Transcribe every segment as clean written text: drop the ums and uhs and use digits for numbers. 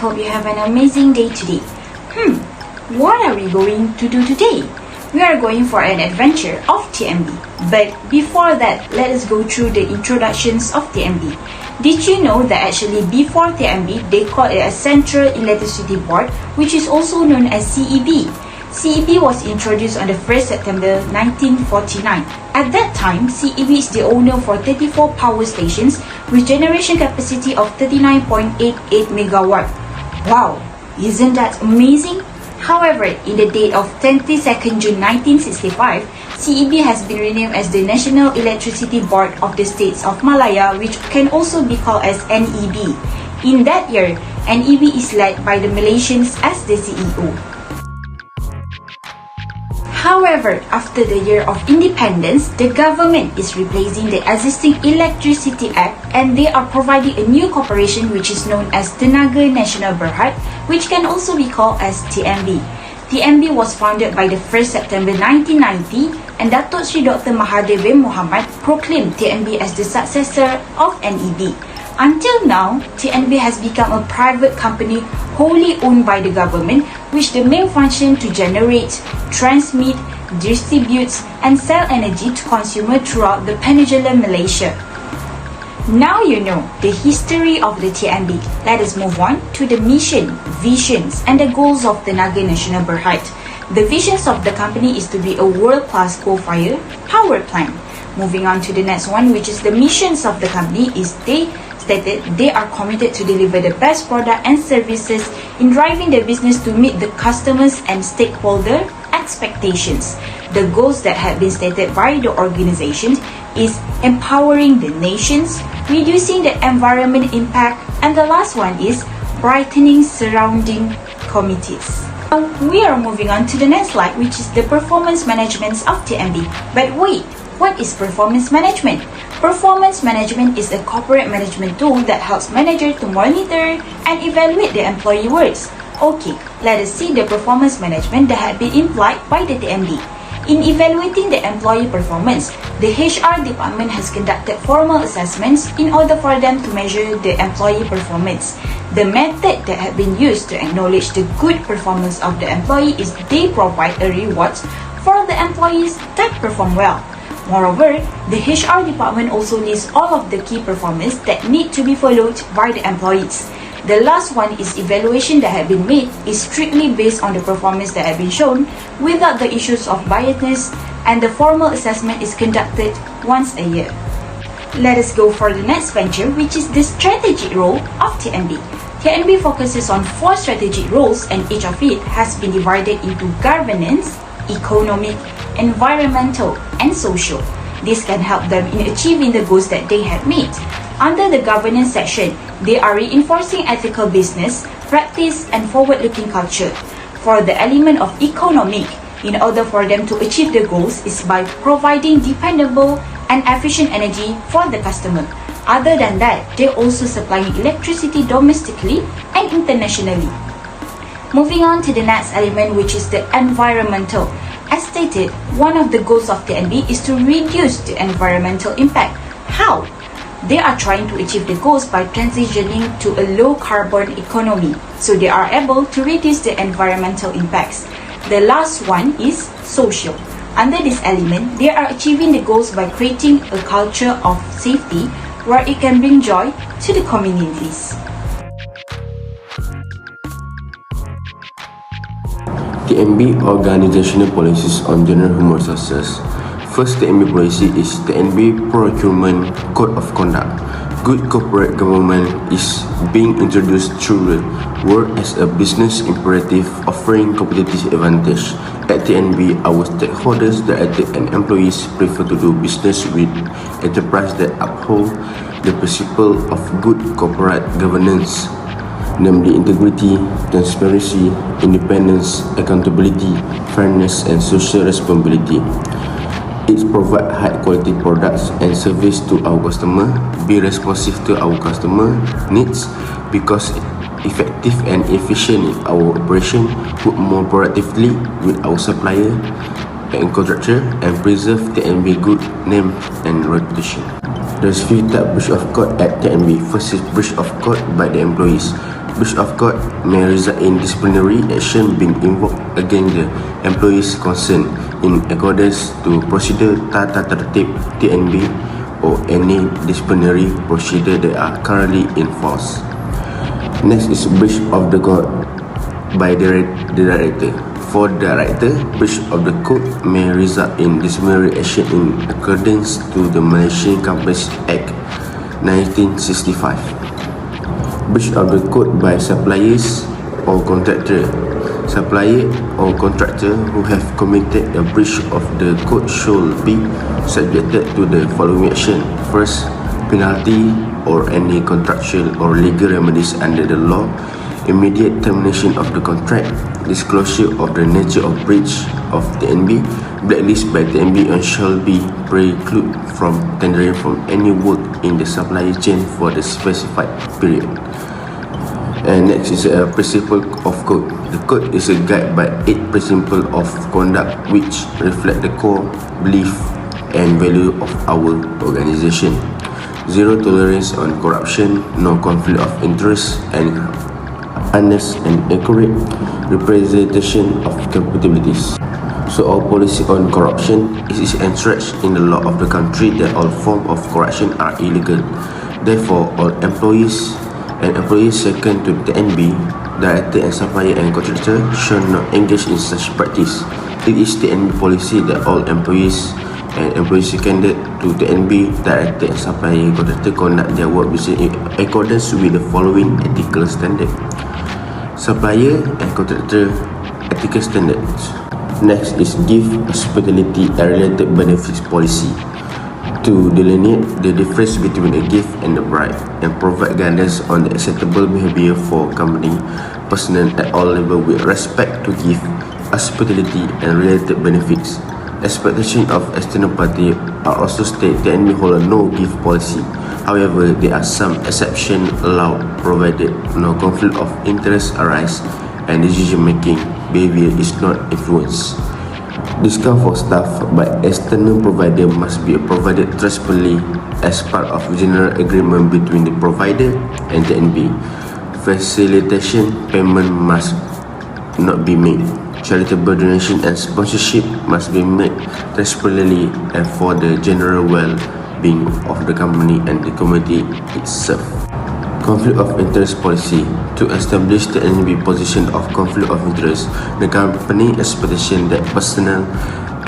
hope you have an amazing day today. What are we going to do today? We are going for an adventure of TMB. But before that, let us go through the introductions of TMB. Did you know that actually before TMB, they called it a Central Electricity Board, which is also known as CEB. CEB was introduced on the 1st September 1949. At that time, CEB is the owner for 34 power stations with generation capacity of 39.88 megawatt. Wow, isn't that amazing? However, in the date of 22nd June 1965, CEB has been renamed as the National Electricity Board of the States of Malaya, which can also be called as NEB. In that year, NEB is led by the Malaysians as the CEO. However, after the year of independence, the government is replacing the existing Electricity Act and they are providing a new corporation which is known as Tenaga Nasional Berhad, which can also be called as TMB. TMB was founded by the 1st September 1990 and Datuk Sri Dr. Mahathir bin Mohamad proclaimed TMB as the successor of NEB. Until now, TNB has become a private company wholly owned by the government, which the main function to generate, transmit, distribute, and sell energy to consumers throughout the Peninsular Malaysia. Now you know the history of the TNB. Let us move on to the mission, visions, and the goals of Tenaga Nasional Berhad. The visions of the company is to be a world-class coal-fired power plant. Moving on to the next one, which is the missions of the company, is they stated they are committed to deliver the best product and services in driving the business to meet the customers and stakeholder expectations. The goals that have been stated by the organization is empowering the nations, reducing the environment impact, and the last one is brightening surrounding communities. Now, we are moving on to the next slide, which is the performance management of TMB. But wait, what is performance management? Performance management is a corporate management tool that helps managers to monitor and evaluate their employee works. Okay, let us see the performance management that had been employed by the TMB. In evaluating the employee performance, the HR department has conducted formal assessments in order for them to measure the employee performance. The method that had been used to acknowledge the good performance of the employee is they provide a reward for the employees that perform well. Moreover, the HR department also lists all of the key performance that need to be followed by the employees. The last one is evaluation that have been made is strictly based on the performance that have been shown without the issues of biasness, and the formal assessment is conducted once a year. Let us go for the next venture, which is the strategic role of TNB. TNB focuses on 4 strategic roles and each of it has been divided into governance, economic, environmental, and social. This can help them in achieving the goals that they have made. Under the governance section, they are reinforcing ethical business, practice, and forward-looking culture. For the element of economic, in order for them to achieve the goals is by providing dependable and efficient energy for the customer. Other than that, they're also supplying electricity domestically and internationally. Moving on to the next element, which is the environmental. As stated, one of the goals of TNB is to reduce the environmental impact. How? They are trying to achieve the goals by transitioning to a low-carbon economy, so they are able to reduce the environmental impacts. The last one is social. Under this element, they are achieving the goals by creating a culture of safety where it can bring joy to the communities. TNB Organizational Policies on General Human Resources. First TNB policy is TNB Procurement Code of Conduct. Good corporate government is being introduced through the work as a business imperative offering competitive advantage. At TNB, our stakeholders, directors and employees prefer to do business with enterprises that uphold the principle of good corporate governance, namely integrity, transparency, independence, accountability, fairness, and social responsibility. It provides high-quality products and service to our customer, be responsive to our customer needs, because effective and efficient in our operation, work more productively with our supplier and contractor, and preserve TNB good name and reputation. There's few types breach of code at TNB. First is breach of code by the employees. Breach of code may result in disciplinary action being invoked against the employees concerned in accordance to procedure Tata Tertib TNB or any disciplinary procedure that are currently in force. Next is breach of the code by the director. For the director, breach of the code may result in disciplinary action in accordance to the Malaysian Companies Act 1965. Breach of the code by suppliers or contractor. Supplier or contractor who have committed a breach of the code should be subjected to the following action. First, penalty or any contractual or legal remedies under the law, immediate termination of the contract, disclosure of the nature of breach of TNB, blacklist by TNB, and shall be precluded from tendering from any work in the supply chain for the specified period. And next is a principle of code. The code is a guide by 8 principles of conduct which reflect the core belief and value of our organization. Zero tolerance on corruption, no conflict of interest, and honest and accurate representation of capabilities. So our policy on corruption is entrenched in the law of the country that all forms of corruption are illegal. Therefore, all employees second to the TNB, director and supplier and contractor should not engage in such practice. It is the TNB policy that all employees and employees seconded to the TNB, director and supplier and contractor conduct their work in accordance with the following ethical standard. Supplier and contractor ethical standards. Next is give hospitality and related benefits policy to delineate the difference between a gift and a bribe and provide guidance on the acceptable behavior for company personnel at all levels with respect to gift, hospitality and related benefits. Expectation of external party are also stated and hold a no gift policy. However, there are some exceptions allowed provided no conflict of interest arise and decision-making behavior is not influenced. Discount for staff by external provider must be provided transparently as part of general agreement between the provider and the TNB. Facilitation payment must not be made. Charitable donation and sponsorship must be made transparently and for the general well-being of the company and the community itself. Conflict of interest policy. To establish the TNB position of conflict of interest, the company expectation that personnel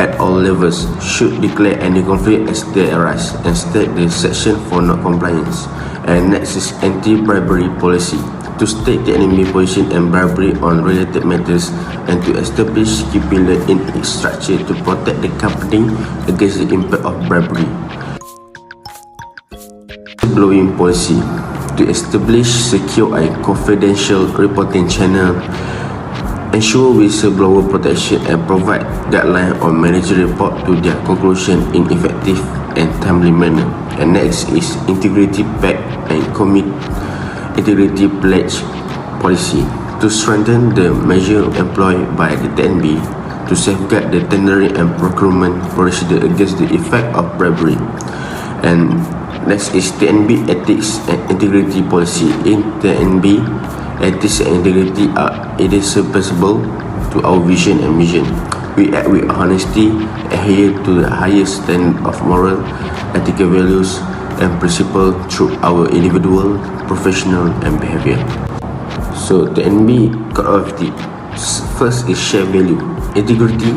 at all levels should declare any conflict as they arise and state the section for non-compliance. And next is anti-bribery policy. To state the TNB position and bribery on related matters and to establish key pillars in its structure to protect the company against the impact of bribery. Whistleblowing policy. To establish secure and confidential reporting channel, ensure whistleblower protection and provide guidelines on managerial report to their conclusion in effective and timely manner. And next is integrity pact and commit integrity pledge policy. To strengthen the measure employed by the TNB to safeguard the tendering and procurement procedure against the effect of bribery. And next is TNB ethics and integrity policy. In TNB, ethics and integrity are indispensable to our vision and mission. We act with honesty, adhere to the highest standard of moral, ethical values and principles through our individual, professional and behavior. So TNB code of ethics. First is share value, integrity,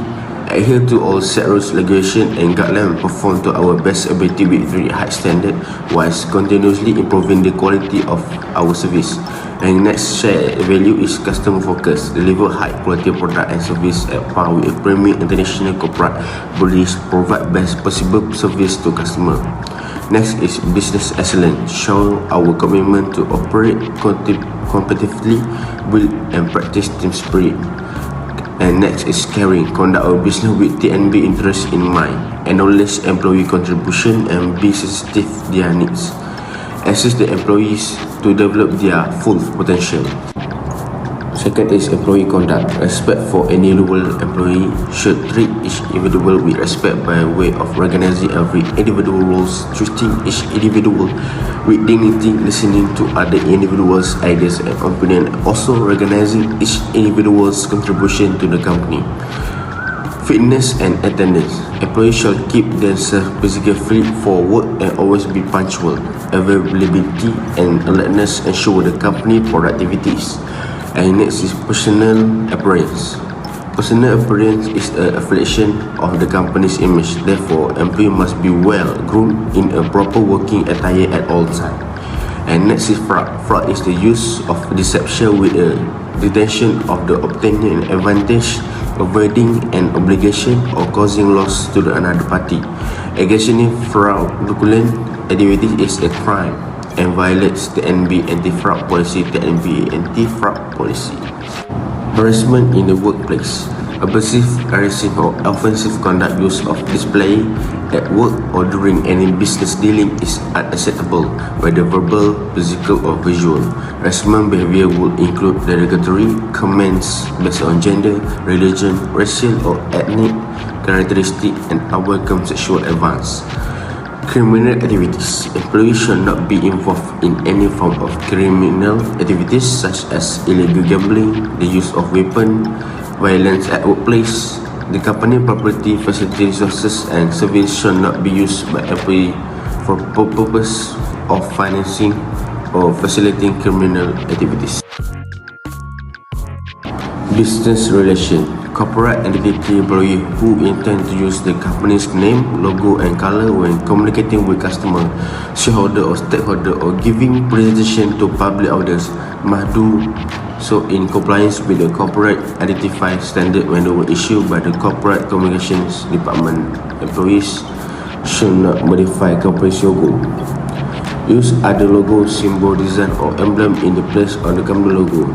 adhere to all set rules, regulation and guidelines, perform to our best ability with very high standard whilst continuously improving the quality of our service. And next share value is customer focus, deliver high quality product and service at par with premium international corporate bodies, provide best possible service to customer. Next is business excellence, show our commitment to operate competitively, build and practice team spirit. And next is caring, conduct our business with TNB interest in mind, acknowledge employee contribution and be sensitive to their needs. Assist the employees to develop their full potential. Second is employee conduct. Respect for any individual employee should treat each individual with respect by way of recognizing every individual roles, treating each individual with dignity, listening to other individuals' ideas and opinions, also recognizing each individual's contribution to the company. Fitness and attendance. Employees shall keep themselves physically fit for work and always be punctual. Availability and alertness ensure the company productivities. And next is personal appearance. Personal appearance is a reflection of the company's image. Therefore, employee must be well groomed in a proper working attire at all times. And next is fraud. Fraud is the use of deception with a intention of the obtaining an advantage, avoiding an obligation, or causing loss to the another party. Engaging in fraudulent activity is a crime and violates the TNB anti-fraud policy, TNB anti-fraud policy. Harassment in the workplace. Abusive, harassing or offensive conduct, use of display at work or during any business dealing is unacceptable, whether verbal, physical or visual. Harassment behavior will include derogatory comments based on gender, religion, racial or ethnic characteristic and unwelcome sexual advance. Criminal activities. Employees should not be involved in any form of criminal activities such as illegal gambling, the use of weapons, violence at workplace. The company property, facility, resources and service should not be used by employee for purpose of financing or facilitating criminal activities. Business relation. Corporate entity employee who intend to use the company's name, logo and color when communicating with customer, shareholder or stakeholder or giving presentation to public audience must do so in compliance with the corporate identified standard when they were issued by the corporate communications department. Employees should not modify company's logo, use other logo, symbol, design or emblem in the place of the company logo,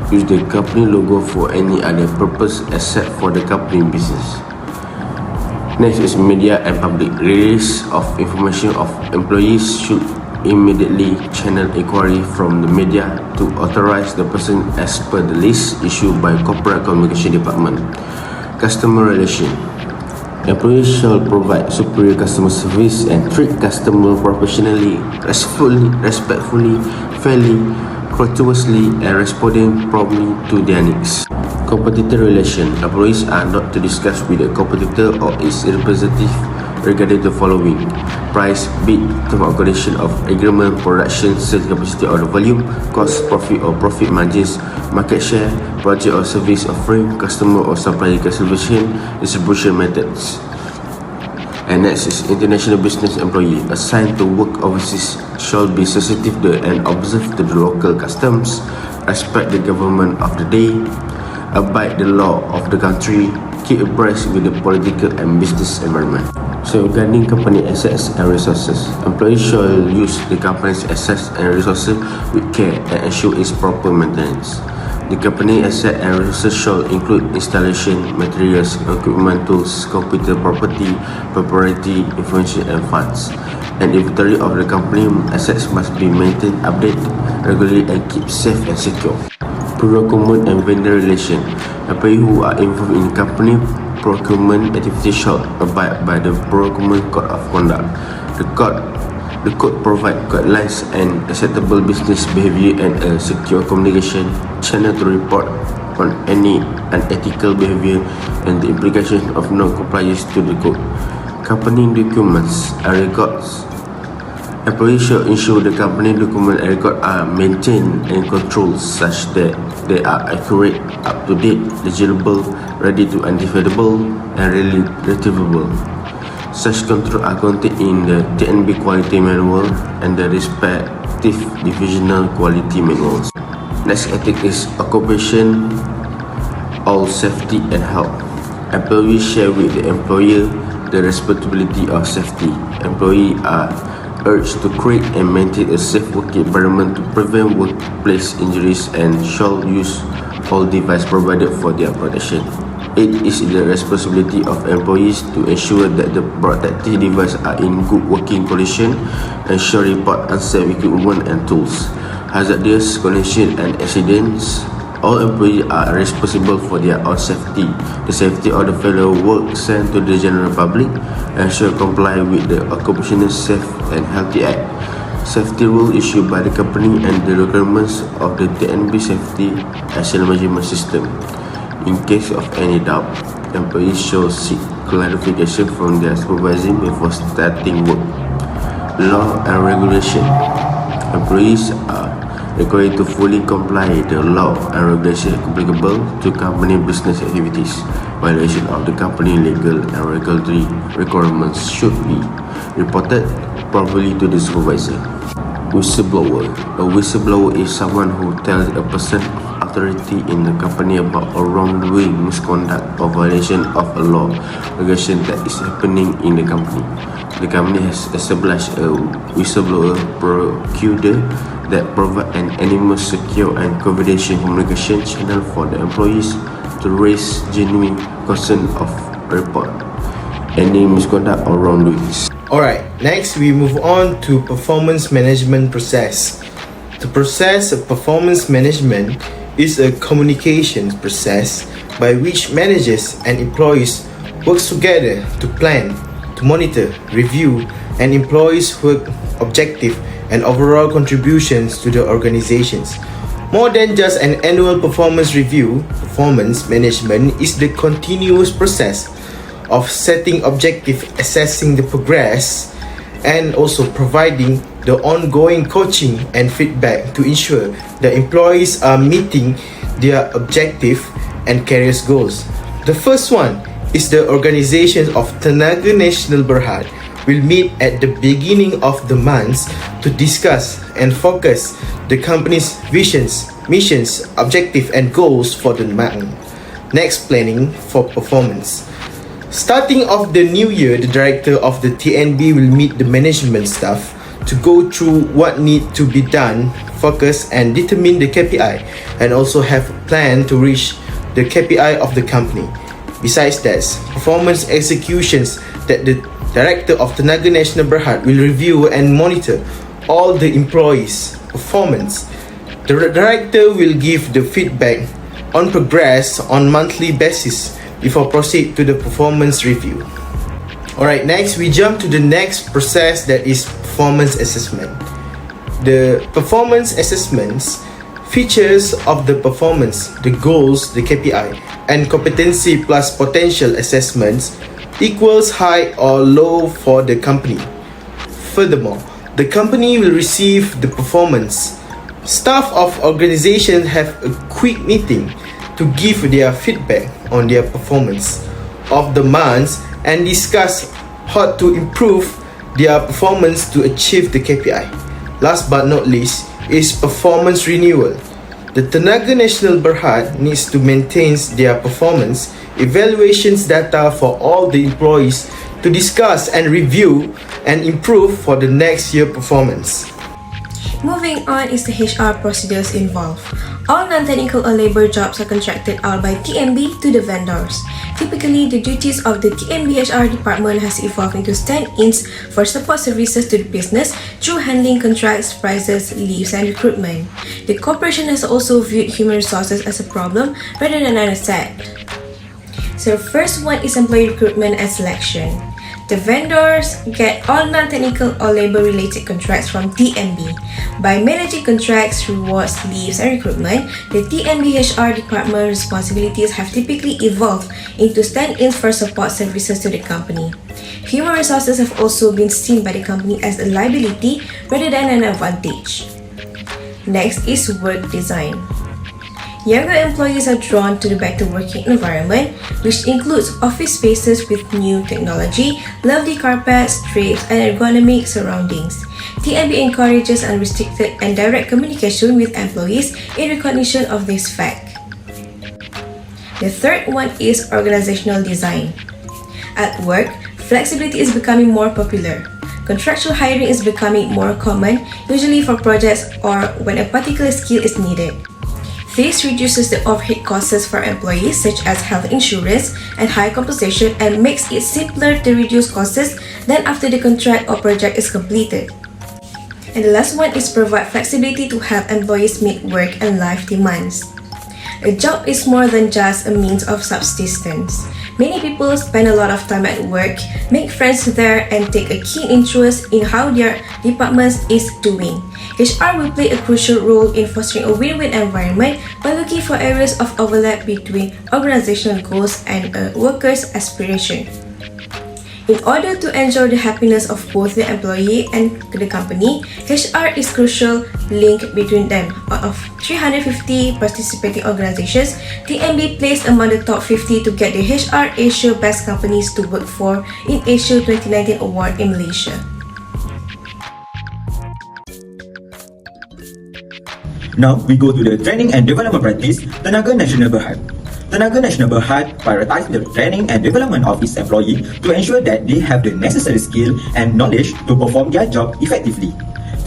use the company logo for any other purpose except for the company business. Next is media and public. Release of information of employees should immediately channel inquiry from the media to authorize the person as per the list issued by corporate communication department. Customer relation. Employees shall provide superior customer service and treat customer professionally, respectfully, fairly, courteously and responding promptly to their needs. Competitor relation. Employees are not to discuss with a competitor or its representative regarding the following: price, bid, term of condition of agreement, production, sales capacity or the volume, cost, profit or profit margins, market share, project or service offering, customer or supplier distribution methods. And next is international business employee assigned to work overseas shall be sensitive to and observe to the local customs, respect the government of the day, abide the law of the country, keep abreast with the political and business environment. So regarding company assets and resources, employees shall use the company's assets and resources with care and ensure its proper maintenance. The company asset and resources shall include installation, materials, equipment, tools, computer property, proprietary information and funds. An inventory of the company assets must be maintained, updated regularly and kept safe and secure. Procurement and vendor relation. Employees who are involved in company procurement activities shall abide by the procurement code of conduct. The code provides guidelines and acceptable business behavior and a secure communication channel to report on any unethical behavior and the implications of non-compliance to the code. Company documents and records. Employees shall ensure the company document and record are maintained and controlled such that they are accurate, up-to-date, legible, ready to identifiable and retrievable. Such controls are contained in the TNB Quality Manual and the respective divisional quality manuals. Next ethic is occupation, all safety and health. Employees share with the employer the responsibility of safety. Employees are urged to create and maintain a safe working environment to prevent workplace injuries and shall use all devices provided for their protection. It is the responsibility of employees to ensure that the protective devices are in good working condition and shall report unsafe equipment and tools, hazardous conditions and accidents All employees are responsible for their own safety, the safety of the fellow workers and to the general public, and should comply with the Occupational Safe and Healthy Act. Safety rule issued by the company and the requirements of the TNB Safety Action Management System. In case of any doubt, employees should seek clarification from their supervisor before starting work. Law and regulation. Employees are required to fully comply with the law and regulation applicable to company business activities. Violation of the company legal and regulatory requirements should be reported properly to the supervisor. Whistleblower. A whistleblower is someone who tells a person of authority in the company about a wrongdoing, misconduct, or violation of a law regulation that is happening in the company. The company has established a whistleblower procedure that provide an anonymous, secure and confidential communication channel for the employees to raise genuine concern of report any misconduct or wrongdoings. Alright, next we move on to performance management process. The process of performance management is a communication process by which managers and employees work together to plan, to monitor, review, and employees' work objective and overall contributions to the organizations. More than just an annual performance review, performance management is the continuous process of setting objective, assessing the progress, and also providing the ongoing coaching and feedback to ensure the employees are meeting their objective and career goals. The first one is the organization of Tenaga Nasional Berhad will meet at the beginning of the month to discuss and focus the company's visions, missions, objectives, and goals for the month. Next, planning for performance. Starting off the new year, the director of the TNB will meet the management staff to go through what need to be done, focus and determine the KPI, and also have a plan to reach the KPI of the company. Besides that, performance executions that the Director of Tenaga Nasional Berhad will review and monitor all the employees' performance. The director will give the feedback on progress on monthly basis before proceed to the performance review. Alright, next we jump to the next process, that is performance assessment. The performance assessments features of the performance, the goals, the KPI, and competency plus potential assessments equals high or low for the company. Furthermore, the company will receive the performance. Staff of organization have a quick meeting to give their feedback on their performance of the months and discuss how to improve their performance to achieve the KPI. Last but not least is performance renewal. The Tenaga Nasional Berhad needs to maintain their performance evaluations data for all the employees to discuss and review and improve for the next year performance. Moving on is the HR procedures involved. All non-technical or labor jobs are contracted out by TNB to the vendors. Typically, the duties of the TNB HR department has evolved into stand-ins for support services to the business through handling contracts, prices, leaves, and recruitment. The corporation has also viewed human resources as a problem rather than an asset. So the first one is employee recruitment and selection. The vendors get all non-technical or labor-related contracts from TNB. By managing contracts, rewards, leaves, and recruitment, the TNB HR department responsibilities have typically evolved into stand-ins for support services to the company. Human resources have also been seen by the company as a liability rather than an advantage. Next is work design. Younger employees are drawn to the better working environment, which includes office spaces with new technology, lovely carpets, drapes, and ergonomic surroundings. TNB encourages unrestricted and direct communication with employees in recognition of this fact. The third one is organizational design. At work, flexibility is becoming more popular. Contractual hiring is becoming more common, usually for projects or when a particular skill is needed. This reduces the overhead costs for employees such as health insurance and high compensation and makes it simpler to reduce costs than after the contract or project is completed. And the last one is provide flexibility to help employees meet work and life demands. A job is more than just a means of subsistence. Many people spend a lot of time at work, make friends there, and take a keen interest in how their department is doing. HR will play a crucial role in fostering a win-win environment by looking for areas of overlap between organizational goals and a worker's aspiration. In order to ensure the happiness of both the employee and the company, HR is crucial link between them. Out of 350 participating organizations, TNB placed among the top 50 to get the HR Asia Best Companies to Work For in Asia 2019 Award in Malaysia. Now we go to the training and development practice, Tenaga Nasional Berhad. Tenaga Nasional Berhad prioritizes the training and development of its employees to ensure that they have the necessary skill and knowledge to perform their job effectively.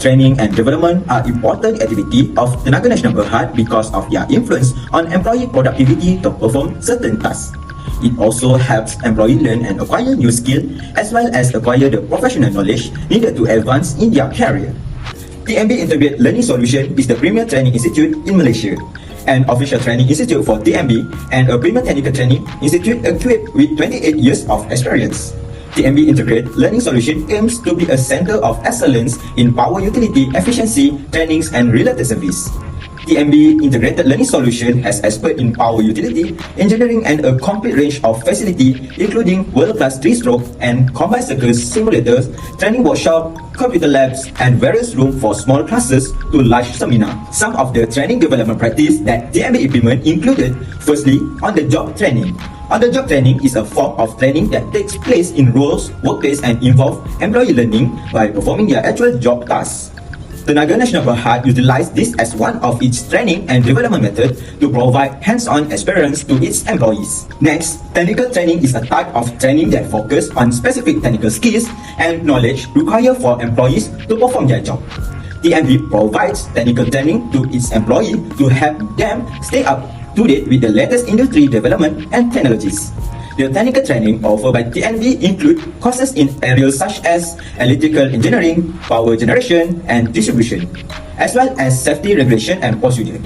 Training and development are important activity of Tenaga Nasional Berhad because of their influence on employee productivity to perform certain tasks. It also helps employees learn and acquire new skills as well as acquire the professional knowledge needed to advance in their career. TNB Integrated Learning Solution is the premier training institute in Malaysia, an official training institute for TNB and a premier technical training institute equipped with 28 years of experience. TNB Integrated Learning Solution aims to be a center of excellence in power utility efficiency, trainings and related service. TNB Integrated Learning Solution has expert in power utility, engineering and a complete range of facility including world-class 3-stroke and combined circuits simulators, training workshop, computer labs and various rooms for small classes to large seminar. Some of the training development practice that TNB implement included, firstly, on-the-job training. On-the-job training is a form of training that takes place in roles, workplace and involve employee learning by performing their actual job tasks. Tenaga Nasional Berhad utilizes this as one of its training and development methods to provide hands-on experience to its employees. Next, technical training is a type of training that focuses on specific technical skills and knowledge required for employees to perform their job. TNB provides technical training to its employees to help them stay up to date with the latest industry development and technologies. The technical training offered by TNB include courses in areas such as electrical engineering, power generation and distribution, as well as safety regulation and procedure.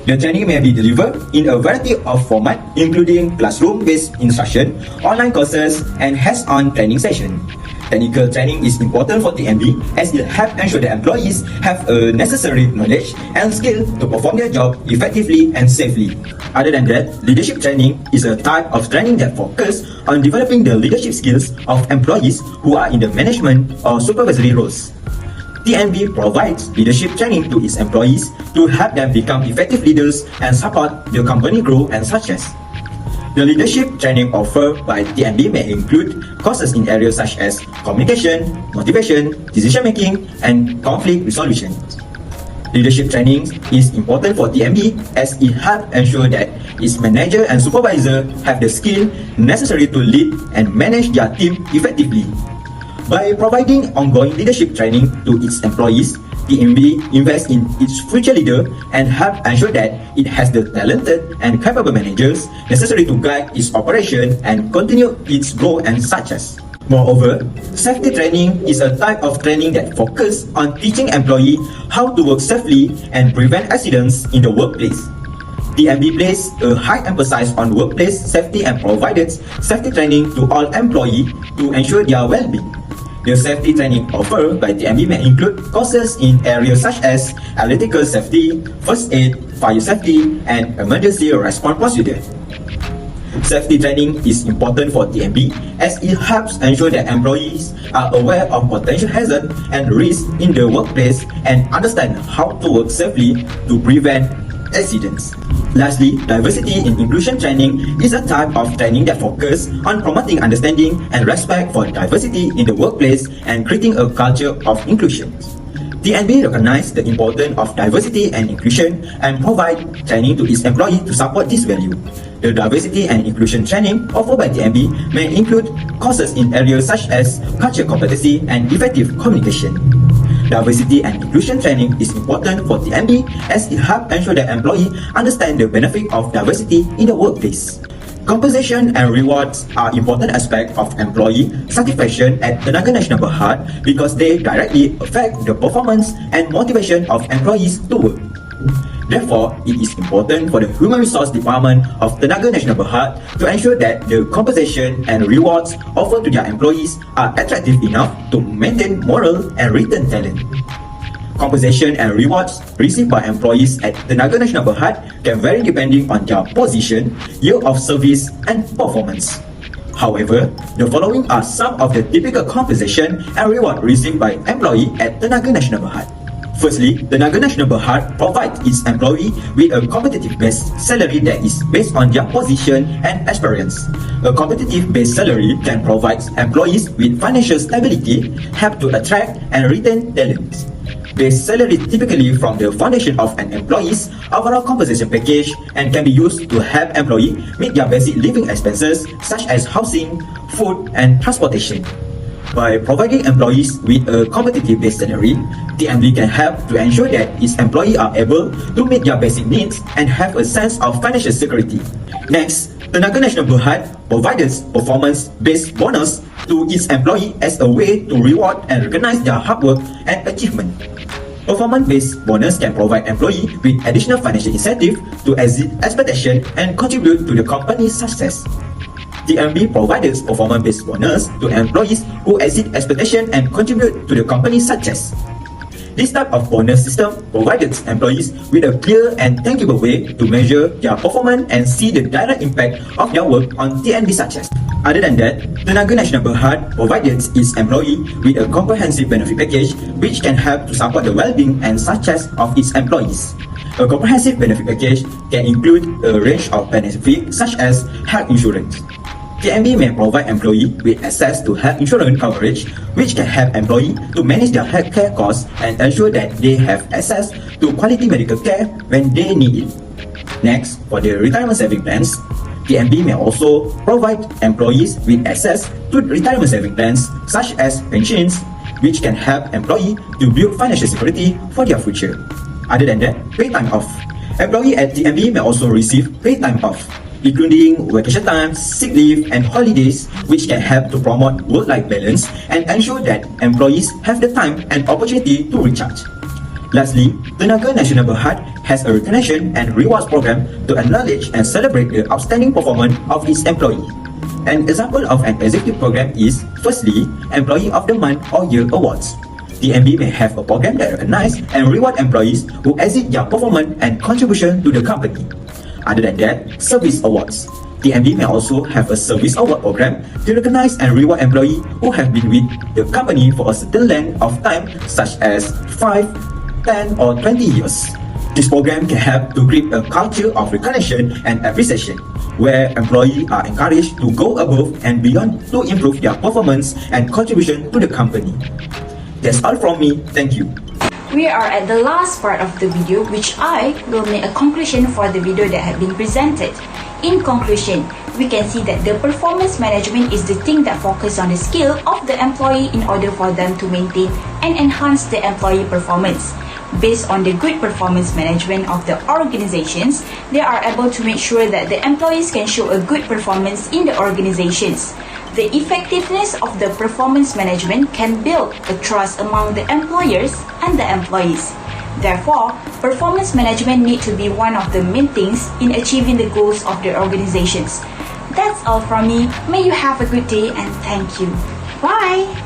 The training may be delivered in a variety of formats including classroom-based instruction, online courses and hands-on training sessions. Technical training is important for TNB as it helps ensure the employees have a necessary knowledge and skill to perform their job effectively and safely. Other than that, leadership training is a type of training that focuses on developing the leadership skills of employees who are in the management or supervisory roles. TNB provides leadership training to its employees to help them become effective leaders and support the company growth and success. The leadership training offered by TNB may include courses in areas such as communication, motivation, decision-making, and conflict resolution. Leadership training is important for TNB as it helps ensure that its manager and supervisor have the skill necessary to lead and manage their team effectively. By providing ongoing leadership training to its employees, TNB invests in its future leader and help ensure that it has the talented and capable managers necessary to guide its operation and continue its growth and success. Moreover, safety training is a type of training that focuses on teaching employees how to work safely and prevent accidents in the workplace. TNB places a high emphasis on workplace safety and provides safety training to all employees to ensure their well-being. The safety training offered by TNB may include courses in areas such as electrical safety, first aid, fire safety, and emergency response procedure. Safety training is important for TNB as it helps ensure that employees are aware of potential hazards and risks in the workplace and understand how to work safely to prevent accidents. Lastly, diversity and inclusion training is a type of training that focuses on promoting understanding and respect for diversity in the workplace and creating a culture of inclusion. TNB recognizes the importance of diversity and inclusion and provides training to its employees to support this value. The diversity and inclusion training offered by TNB may include courses in areas such as culture competency and effective communication. Diversity and inclusion training is important for TNB as it helps ensure that employees understand the benefit of diversity in the workplace. Compensation and rewards are important aspects of employee satisfaction at Tenaga Nasional Berhad because they directly affect the performance and motivation of employees to work. Therefore, it is important for the Human Resource Department of Tenaga Nasional Berhad to ensure that the compensation and rewards offered to their employees are attractive enough to maintain moral and retain talent. Compensation and rewards received by employees at Tenaga Nasional Berhad can vary depending on their position, year of service, and performance. However, the following are some of the typical compensation and reward received by employee at Tenaga Nasional Berhad. Firstly, Tenaga Nasional Berhad provides its employee with a competitive base salary that is based on their position and experience. A competitive base salary can provide employees with financial stability, help to attract and retain talent. Base salary typically from the foundation of an employee's overall compensation package and can be used to help employee meet their basic living expenses such as housing, food, and transportation. By providing employees with a competitive base salary, TNB can help to ensure that its employees are able to meet their basic needs and have a sense of financial security. Next, Tenaga Nasional Berhad provides performance-based bonus to its employee as a way to reward and recognize their hard work and achievement. Performance-based bonus can provide employee with additional financial incentive to exceed expectation and contribute to the company's success. TNB provides performance-based bonus to employees who exceed expectation and contribute to the company's success. This type of bonus system provides employees with a clear and tangible way to measure their performance and see the direct impact of their work on TNB success. Other than that, Tenaga Nasional Berhad provides its employee with a comprehensive benefit package which can help to support the well-being and success of its employees. A comprehensive benefit package can include a range of benefits such as health insurance. TNB may provide employees with access to health insurance coverage, which can help employees to manage their healthcare costs and ensure that they have access to quality medical care when they need it. Next, for the retirement saving plans, TNB may also provide employees with access to retirement saving plans such as pensions, which can help employees to build financial security for their future. Other than that, pay time off. Employees at TNB may also receive pay time off, including vacation time, sick leave, and holidays, which can help to promote work-life balance and ensure that employees have the time and opportunity to recharge. Lastly, Tenaga Nasional Berhad has a recognition and rewards program to acknowledge and celebrate the outstanding performance of its employee. An example of an executive program is, firstly, Employee of the Month or Year Awards. TNB may have a program that recognizes and reward employees who exceed their performance and contribution to the company. Other than that, Service Awards. TNB may also have a Service Award program to recognize and reward employees who have been with the company for a certain length of time, such as 5, 10, or 20 years. This program can help to create a culture of recognition and appreciation, where employees are encouraged to go above and beyond to improve their performance and contribution to the company. That's all from me. Thank you. We are at the last part of the video, which I will make a conclusion for the video that had been presented. In conclusion, we can see that the performance management is the thing that focuses on the skill of the employee in order for them to maintain and enhance the employee performance. Based on the good performance management of the organizations, they are able to make sure that the employees can show a good performance in the organizations. The effectiveness of the performance management can build a trust among the employers and the employees. Therefore, performance management needs to be one of the main things in achieving the goals of the organizations. That's all from me. May you have a good day and thank you. Bye!